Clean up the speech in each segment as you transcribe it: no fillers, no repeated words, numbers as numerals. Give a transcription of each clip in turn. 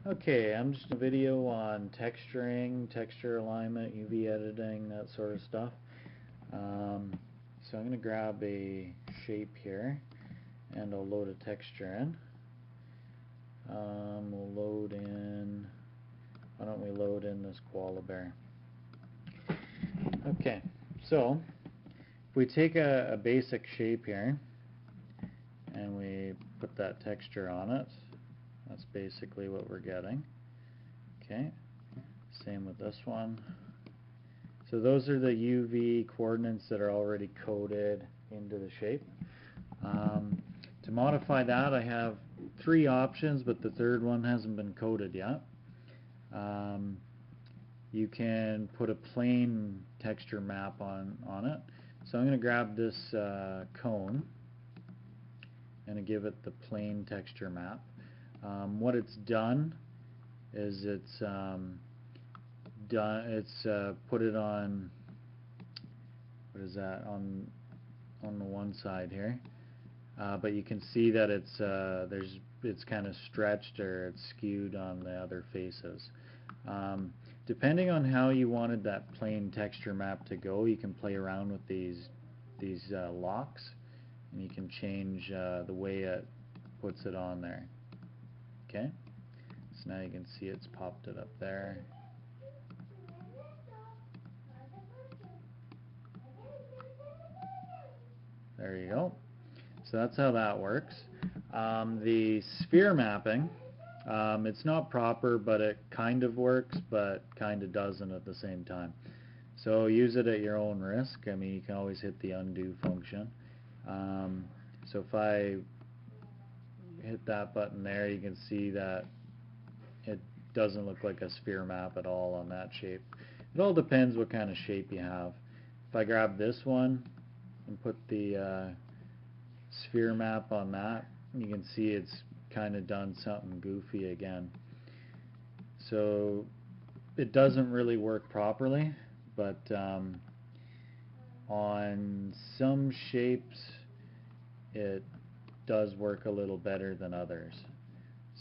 Okay, I'm just doing a video on texturing, texture alignment, UV editing, that sort of stuff. So I'm going to grab a shape here and I'll load a texture in. We'll load in, why don't we load in this koala bear. Okay, so if we take a basic shape here and we put that texture on it, that's basically what we're getting. Okay, same with this one. So those are the UV coordinates that are already coded into the shape. To modify that, I have three options, but the third one hasn't been coded yet. You can put a plain texture map on it. So I'm going to grab this cone and give it the plain texture map. What it's done is it's put it on, what is that, on the one side here, but you can see that it's kind of stretched, or it's skewed on the other faces. Depending on how you wanted that plain texture map to go, you can play around with these locks, and you can change the way it puts it on there. Okay, so now you can see it's popped it up there. There you go. So that's how that works. The sphere mapping, it's not proper, but it kind of works, but kind of doesn't at the same time. So use it at your own risk. I mean, you can always hit the undo function. So if I hit that button there, you can see that it doesn't look like a sphere map at all on that shape. It all depends what kind of shape you have. If I grab this one and put the sphere map on that, you can see it's kind of done something goofy again. So it doesn't really work properly, but on some shapes it does work a little better than others.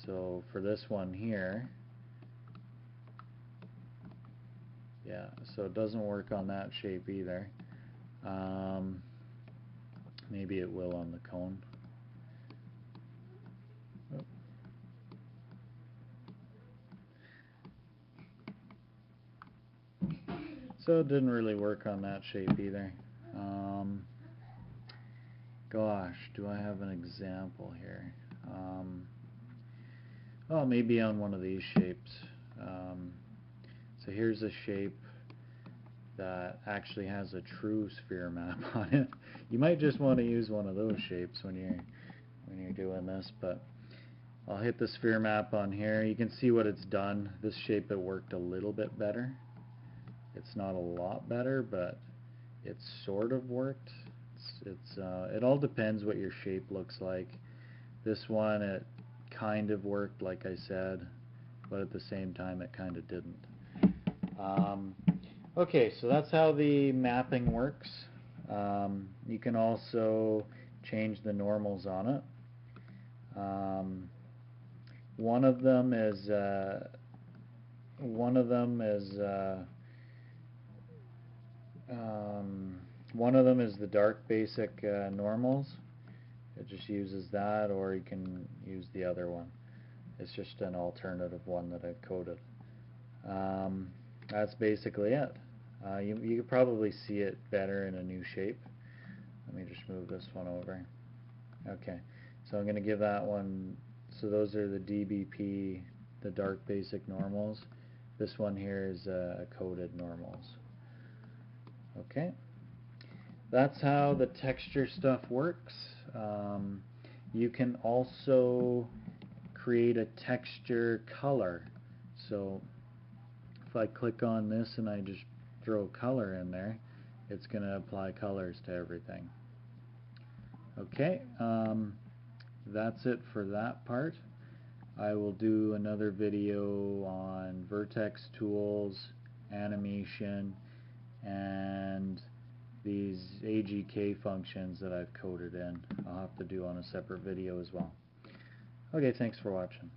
So for this one here, yeah, so it doesn't work on that shape either. Maybe it will on the cone. Oh. So it didn't really work on that shape either. Gosh, do I have an example here? Oh, maybe on one of these shapes. So here's a shape that actually has a true sphere map on it. You might just want to use one of those shapes when you're doing this, but I'll hit the sphere map on here. You can see what it's done. This shape, it worked a little bit better. It's not a lot better, but it sort of worked. It all depends what your shape looks like. This one, it kind of worked, like I said, but at the same time it kind of didn't. Okay, so that's how the mapping works. You can also change the normals on it. One of them is the dark basic normals. It just uses that, or you can use the other one. It's just an alternative one that I've coded. That's basically it. You could probably see it better in a new shape. Let me just move this one over. Okay, so I'm going to give that one, so those are the DBP, the dark basic normals. This one here is a coded normals. Okay, that's how the texture stuff works. You can also create a texture color. So if I click on this and I just throw color in there, it's going to apply colors to everything. Okay, that's it for that part. I will do another video on vertex tools, animation, and these AGK functions that I've coded in. I'll have to do on a separate video as well. Okay, thanks for watching.